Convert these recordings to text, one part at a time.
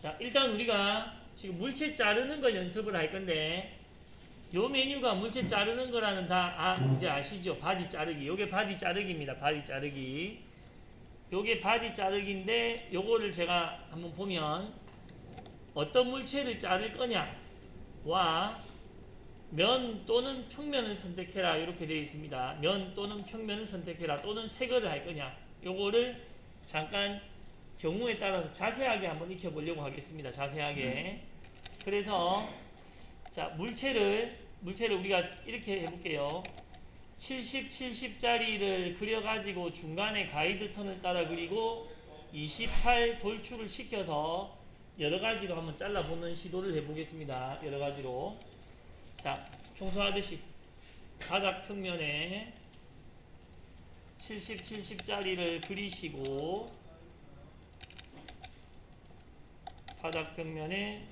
자, 일단 우리가 지금 물체 자르는 걸 연습을 할 건데, 요 메뉴가 물체 자르는 거라는 이제 아시죠? 바디 자르기. 요게 바디 자르기입니다. 바디 자르기. 요게 바디 자르기인데, 요거를 제가 한번 보면, 어떤 물체를 자를 거냐와 면 또는 평면을 선택해라. 이렇게 되어 있습니다. 면 또는 평면을 선택해라. 또는 색을 할 거냐. 요거를 잠깐 경우에 따라서 자세하게 한번 익혀보려고 하겠습니다. 자세하게. 그래서 자, 물체를 우리가 이렇게 해볼게요. 70, 70짜리를 그려가지고 중간에 가이드 선을 따라 그리고 28 돌출을 시켜서 여러가지로 한번 잘라보는 시도를 해보겠습니다. 여러가지로. 자, 평소 하듯이 바닥 평면에 70, 70짜리를 그리시고, 바닥 평면에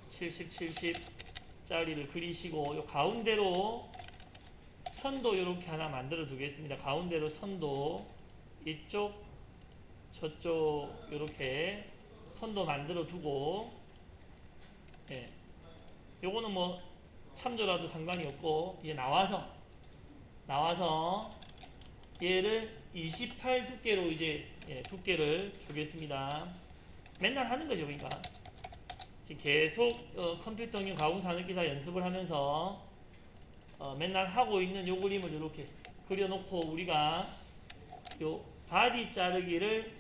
70, 70짜리를 그리시고, 요 가운데로 선도 이렇게 하나 만들어 두겠습니다. 가운데로 선도, 이쪽, 저쪽, 이렇게 선도 만들어 두고, 예. 요거는 뭐 참조라도 상관이 없고, 이제 나와서 얘를 28 두께로 이제 두께를 주겠습니다. 맨날 하는 거죠, 그러니까. 지금 계속 컴퓨터용 가공산업기사 연습을 하면서 맨날 하고 있는 요 그림을 이렇게 그려놓고 우리가 요 바디 자르기를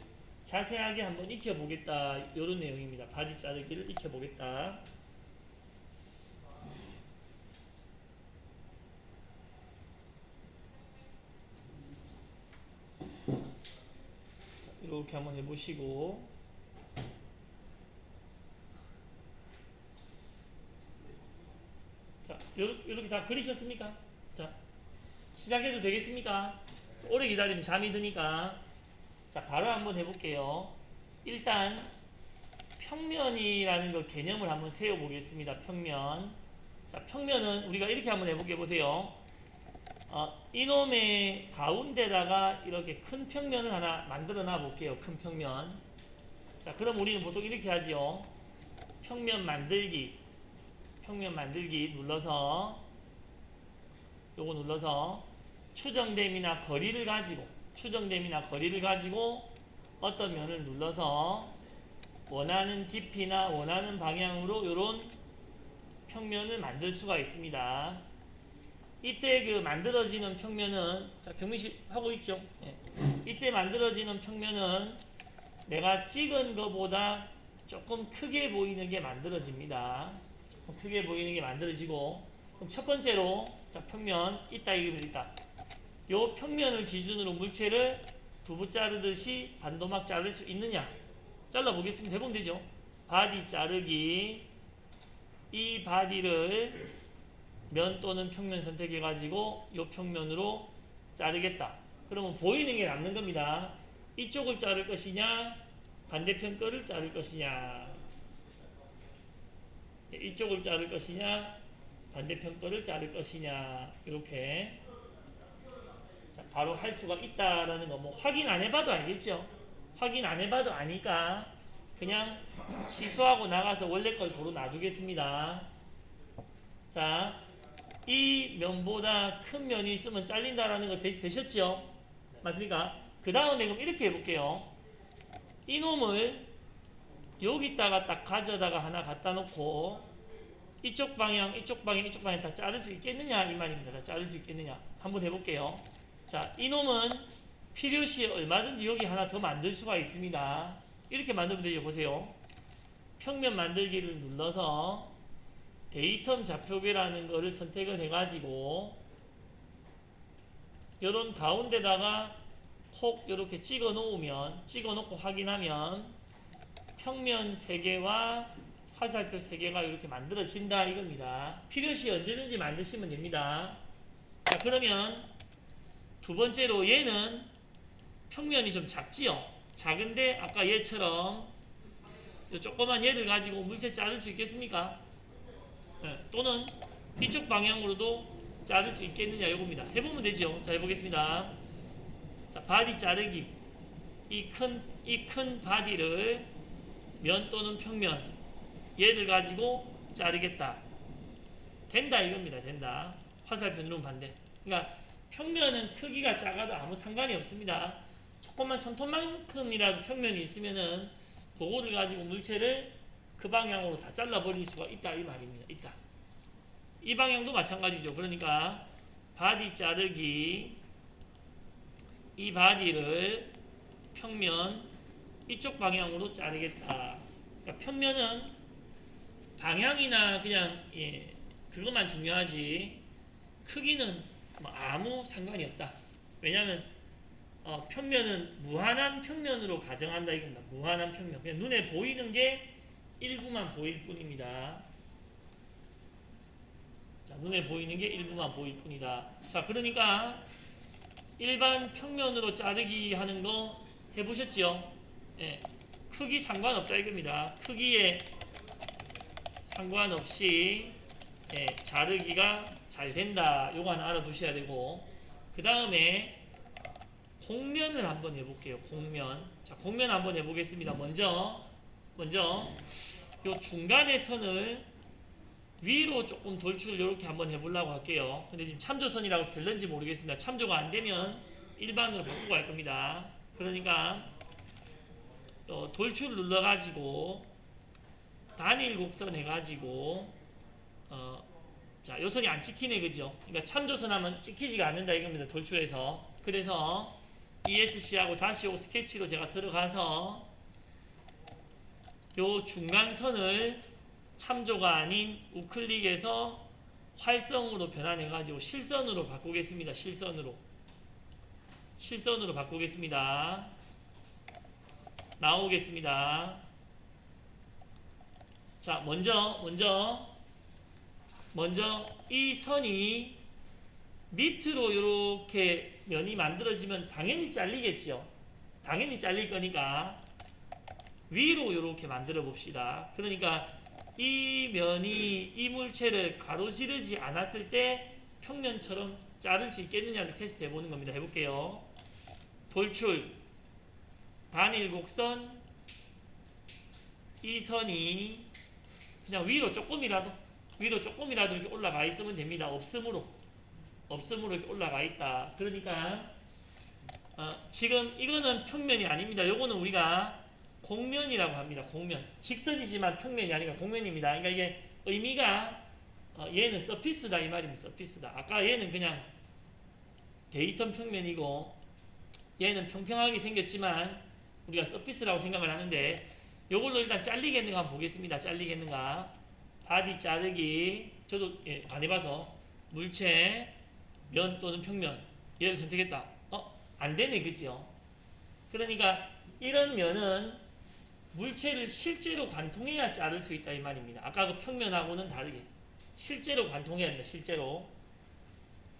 자세하게 한번 익혀보겠다. 요런 내용입니다. 바디 자르기를 익혀보겠다. 자, 이렇게 한번 해보시고, 자, 요렇게 다 그리셨습니까? 자, 시작해도 되겠습니까? 오래 기다리면 잠이 드니까. 자, 바로 한번 해볼게요. 일단 평면이라는 걸 개념을 한번 세워보겠습니다. 평면. 자, 평면은 우리가 이렇게 한번 해볼게 보세요. 이놈의 가운데다가 이렇게 큰 평면을 하나 만들어 놔 볼게요. 큰 평면. 자, 그럼 우리는 보통 이렇게 하지요. 평면 만들기 눌러서, 요거 눌러서 추정됨이나 거리를 가지고 어떤 면을 눌러서 원하는 깊이나 원하는 방향으로 요런 평면을 만들 수가 있습니다. 이때 그 만들어지는 평면은, 자, 경민씨 하고 있죠? 예. 이때 만들어지는 평면은 내가 찍은 것보다 조금 크게 보이는 게 만들어집니다. 조금 크게 보이는 게 만들어지고, 그럼 첫 번째로, 자, 평면 있다 이거면 있다. 요 평면을 기준으로 물체를 두부 자르듯이 반도막 자를 수 있느냐? 잘라보겠습니다. 해보면 되죠. 바디 자르기. 이 바디를 면 또는 평면 선택해가지고 요 평면으로 자르겠다. 그러면 보이는 게 남는 겁니다. 이쪽을 자를 것이냐, 반대편 거를 자를 것이냐, 이쪽을 자를 것이냐, 반대편 거를 자를 것이냐, 이렇게. 자, 바로 할 수가 있다라는 거, 뭐 확인 안 해봐도 알겠죠? 확인 안 해봐도 아니까 그냥 취소하고 나가서 원래 걸 도로 놔두겠습니다. 자, 이 면보다 큰 면이 있으면 잘린다라는 거 되셨죠? 맞습니까? 그 다음에 그럼 이렇게 해볼게요. 이놈을 여기다가 딱 가져다가 하나 갖다 놓고 이쪽 방향 다 자를 수 있겠느냐 이 말입니다. 다 자를 수 있겠느냐 한번 해볼게요. 자, 이놈은 필요시에 얼마든지 여기 하나 더 만들 수가 있습니다. 이렇게 만들면 되죠. 보세요. 평면 만들기를 눌러서 데이텀 좌표계라는 거를 선택을 해가지고 요런 가운데다가 콕 이렇게 찍어 놓고 확인하면 평면 3개와 화살표 3개가 이렇게 만들어진다 이겁니다. 필요시 언제든지 만드시면 됩니다. 자, 그러면 두 번째로 얘는 평면이 좀 작지요? 작은데 아까 얘처럼 요 조그만 얘를 가지고 물체 자를 수 있겠습니까? 네, 또는 이쪽 방향으로도 자를 수 있겠느냐 이겁니다. 해보면 되죠. 자, 해보겠습니다. 자, 바디 자르기. 이 큰 바디를 면 또는 평면 얘를 가지고 자르겠다. 된다 이겁니다. 된다. 화살표는 반대. 그러니까 평면은 크기가 작아도 아무 상관이 없습니다. 조금만 손톱만큼이라도 평면이 있으면은 그거를 가지고 물체를 그 방향으로 다 잘라버릴 수가 있다 이 말입니다. 있다. 이 방향도 마찬가지죠. 그러니까 바디 자르기, 이 바디를 평면 이쪽 방향으로 자르겠다. 그러니까 평면은 방향이나 그냥 그것만 중요하지 크기는 뭐 아무 상관이 없다. 왜냐하면 평면은 무한한 평면으로 가정한다 이겁니다. 무한한 평면. 그냥 눈에 보이는 게 일부만 보일 뿐입니다. 자, 눈에 보이는 게 일부만 보일 뿐이다. 자, 그러니까 일반 평면으로 자르기 하는 거 해보셨죠? 예, 크기 상관없다 이겁니다. 크기에 상관없이 자르기가 잘 된다. 요거 하나 알아두셔야 되고, 그 다음에 곡면을 한번 해볼게요. 곡면. 자, 곡면 한번 해보겠습니다. 먼저 요 중간의 선을 위로 조금 돌출을 이렇게 한번 해보려고 할게요. 근데 지금 참조선이라고 될는지 모르겠습니다. 참조가 안 되면 일반으로 바꾸고 갈 겁니다. 그러니까 돌출 눌러가지고 단일 곡선 해가지고 자, 요 선이 안 찍히네, 그죠? 그러니까 참조선 하면 찍히지가 않는다 이겁니다. 돌출해서. 그래서 ESC하고 다시 요 스케치로 제가 들어가서 요 중간선을 참조가 아닌 우클릭해서 활성으로 변환해가지고 실선으로 바꾸겠습니다. 실선으로 바꾸겠습니다. 나오겠습니다. 자, 먼저 이 선이 밑으로 이렇게 면이 만들어지면 당연히 잘리겠죠. 당연히 잘릴 거니까 위로 이렇게 만들어 봅시다. 그러니까 이 면이 이 물체를 가로지르지 않았을 때 평면처럼 자를 수 있겠느냐를 테스트 해보는 겁니다. 해볼게요. 돌출, 단일 곡선, 이 선이 그냥 위로 조금이라도 이렇게 올라가 있으면 됩니다. 없음으로 이렇게 올라가 있다. 그러니까 지금 이거는 평면이 아닙니다. 요거는 우리가 곡면이라고 합니다. 곡면. 직선이지만 평면이 아니라 곡면입니다. 그러니까 이게 의미가 얘는 서피스다 이 말입니다. 서피스다. 아까 얘는 그냥 데이터 평면이고 얘는 평평하게 생겼지만 우리가 서피스라고 생각을 하는데 요걸로 일단 잘리겠는가 한번 보겠습니다. 잘리겠는가. 바디 자르기. 저도 안 해봐서 물체 면 또는 평면 얘를 선택했다. 안 되네, 그죠? 그러니까 이런 면은 물체를 실제로 관통해야 자를 수 있다 이 말입니다. 아까 그 평면하고는 다르게 실제로 관통해야 합니다. 실제로.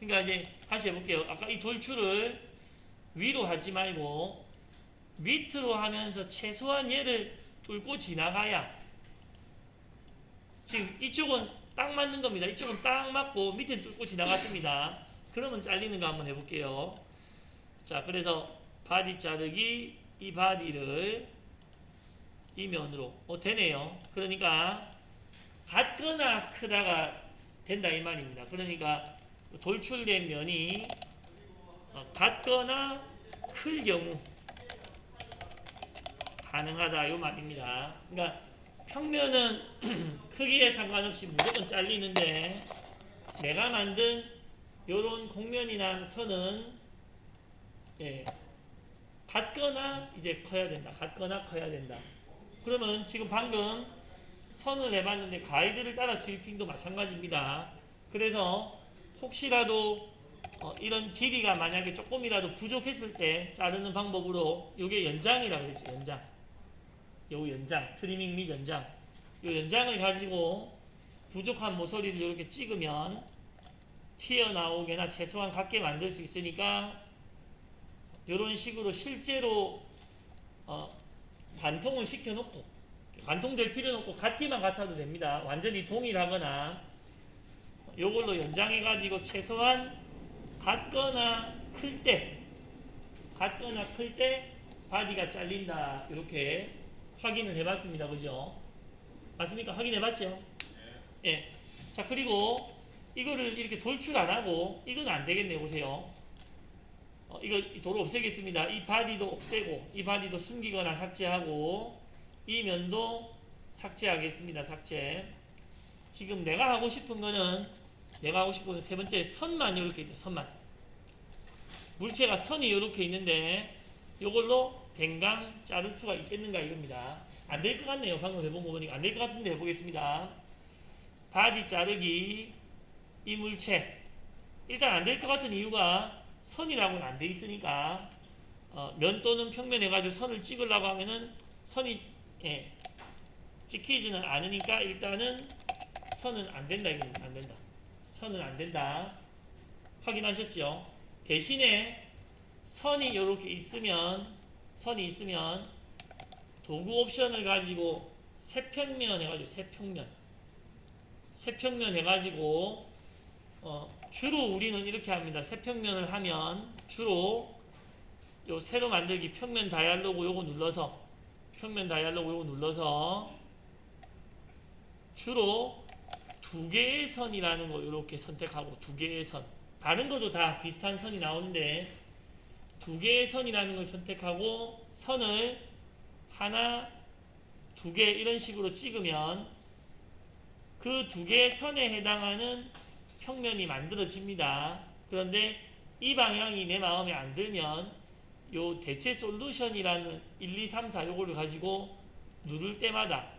그러니까 이제 다시 해볼게요. 아까 이 돌출을 위로 하지 말고 밑으로 하면서 최소한 얘를 뚫고 지나가야 지금 이쪽은 딱 맞는 겁니다. 이쪽은 딱 맞고 밑에 뚫고 지나갔습니다. 그러면 잘리는 거 한번 해볼게요. 자, 그래서 바디 자르기, 이 바디를 이 면으로 되네요. 그러니까 같거나 크다가 된다 이 말입니다. 그러니까 돌출된 면이 같거나 클 경우 가능하다 이 말입니다. 그러니까 평면은 크기에 상관없이 무조건 잘리는데 내가 만든 요런 곡면이나 선은 같거나 이제 커야 된다. 같거나 커야 된다. 그러면 지금 방금 선을 해봤는데 가이드를 따라 스위핑도 마찬가지입니다. 그래서 혹시라도 이런 길이가 만약에 조금이라도 부족했을 때 자르는 방법으로 요게 연장이라고 그랬죠. 연장. 요 연장, 트리밍 및 연장. 요 연장을 가지고 부족한 모서리를 이렇게 찍으면 튀어나오게나 최소한 같게 만들 수 있으니까 요런 식으로 실제로 관통을 시켜놓고 관통될 필요는 없고 같기만 같아도 됩니다. 완전히 동일하거나 요걸로 연장해가지고 최소한 같거나 클 때 바디가 잘린다 이렇게 확인을 해봤습니다. 그죠? 맞습니까? 확인해봤죠? 예. 자, 그리고 이거를 이렇게 돌출 안 하고, 이건 안 되겠네요. 보세요. 이거 도로 없애겠습니다. 이 바디도 없애고, 이 바디도 숨기거나 삭제하고, 이 면도 삭제하겠습니다. 삭제. 지금 내가 하고 싶은 거는 세 번째 선만 이렇게 있네. 선만. 물체가 선이 이렇게 있는데, 요걸로 댕강 자를 수가 있겠는가 이겁니다. 안 될 것 같네요. 방금 해본 거 보니까 안 될 것 같은데 해보겠습니다. 바디 자르기, 이 물체. 일단 안 될 것 같은 이유가 선이라고는 안 돼 있으니까, 면 또는 평면 해가지고 선을 찍으려고 하면은 선이, 예, 찍히지는 않으니까 일단은 선은 안 된다. 이겁니다. 안 된다. 선은 안 된다. 확인하셨죠? 대신에 선이 이렇게 있으면 도구 옵션을 가지고 세평면 해가지고 세평면 해가지고 주로 우리는 이렇게 합니다. 세평면을 하면 주로 요 새로 만들기 평면 다이얼로그 요거 눌러서 주로 두 개의 선이라는 거 이렇게 선택하고 두 개의 선. 다른 것도 다 비슷한 선이 나오는데 두 개의 선이라는 걸 선택하고 선을 하나, 두 개 이런 식으로 찍으면 그 두 개의 선에 해당하는 평면이 만들어집니다. 그런데 이 방향이 내 마음에 안 들면 요 대체 솔루션이라는 1, 2, 3, 4 요거를 가지고 누를 때마다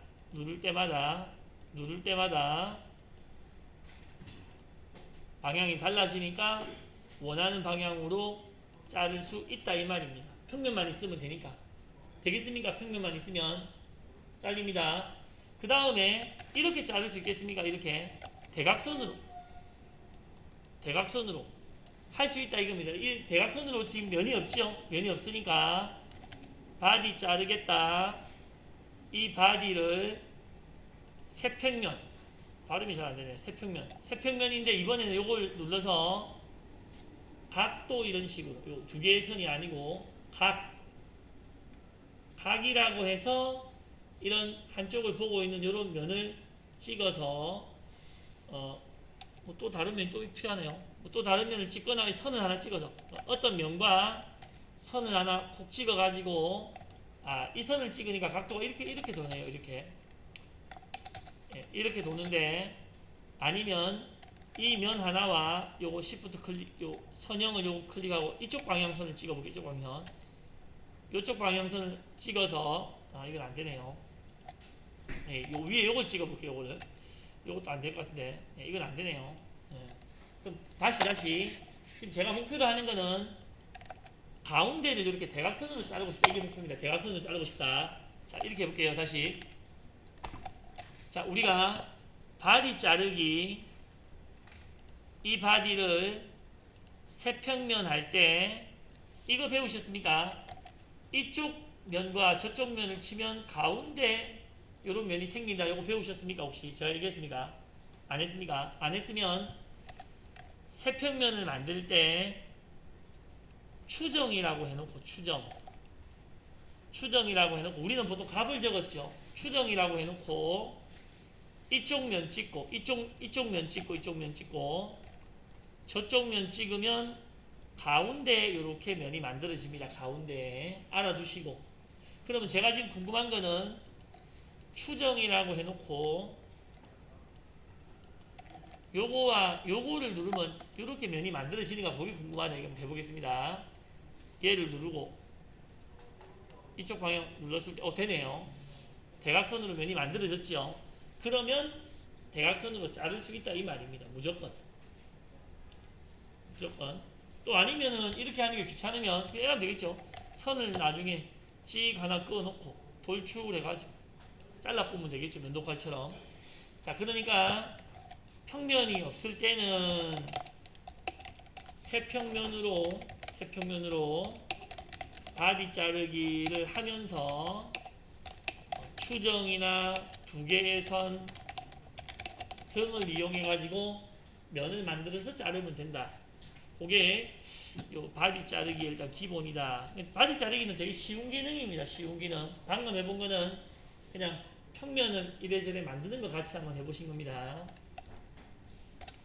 방향이 달라지니까 원하는 방향으로 자를 수 있다 이 말입니다. 평면만 있으면 되니까. 되겠습니까? 평면만 있으면 잘립니다. 그 다음에 이렇게 자를 수 있겠습니까? 이렇게 대각선으로 할 수 있다 이겁니다. 이 대각선으로 지금 면이 없죠? 면이 없으니까 바디 자르겠다. 이 바디를 세평면, 발음이 잘 안되네요. 세평면인데 이번에는 요걸 눌러서 각도 이런 식으로, 요 두 개의 선이 아니고 각이라고 해서 이런 한쪽을 보고 있는 이런 면을 찍어서 뭐 또 다른 면이 또 필요하네요. 뭐 또 다른 면을 찍거나 선을 하나 찍어서 어떤 면과 선을 하나 콕 찍어 가지고 이 선을 찍으니까 각도가 이렇게 도네요. 이렇게 도는데 아니면 이 면 하나와 요거 Shift 클릭, 요 선형을 요거 클릭하고 이쪽 방향선을 찍어볼게요. 이쪽 방향선. 요쪽 방향선을 찍어서 이건 안 되네요. 요 위에 요걸 찍어볼게요. 요거를. 요것도 안 될 것 같은데 이건 안 되네요. 그럼 다시 지금 제가 목표로 하는 거는 가운데를 이렇게 대각선으로 자르고 싶다. 이게 목표입니다. 대각선으로 자르고 싶다. 자, 이렇게 해볼게요. 다시. 자, 우리가 바디 자르기, 이 바디를 세평면 할 때 이거 배우셨습니까? 이쪽 면과 저쪽 면을 치면 가운데 이런 면이 생긴다. 이거 배우셨습니까? 혹시 제가 얘기했습니까? 안 했습니까? 안 했으면 세평면을 만들 때 추정이라고 해놓고 추정이라고 해놓고 우리는 보통 값을 적었죠. 추정이라고 해놓고 이쪽 면 찍고 이쪽 면 찍고 저쪽 면 찍으면 가운데 이렇게 면이 만들어집니다. 가운데 알아두시고 그러면 제가 지금 궁금한 거는 추정이라고 해놓고 요거와 요거를 누르면 이렇게 면이 만들어지는가 보기 궁금하네요. 그럼 해보겠습니다. 얘를 누르고 이쪽 방향 눌렀을 때 되네요. 대각선으로 면이 만들어졌죠. 그러면 대각선으로 자를 수 있다 이 말입니다. 무조건. 또 아니면은 이렇게 하는 게 귀찮으면 그냥 하면 되겠죠. 선을 나중에 찍 하나 꺼놓고 돌출해가지고 잘라보면 되겠죠. 면도칼처럼. 자, 그러니까 평면이 없을 때는 세평면으로 바디 자르기를 하면서 추정이나 두 개의 선 등을 이용해 가지고 면을 만들어서 자르면 된다. 그게 요 바디 자르기 일단 기본이다. 바디 자르기는 되게 쉬운 기능입니다. 쉬운 기능. 방금 해본 거는 그냥 평면을 이래저래 만드는 것 같이 한번 해보신 겁니다.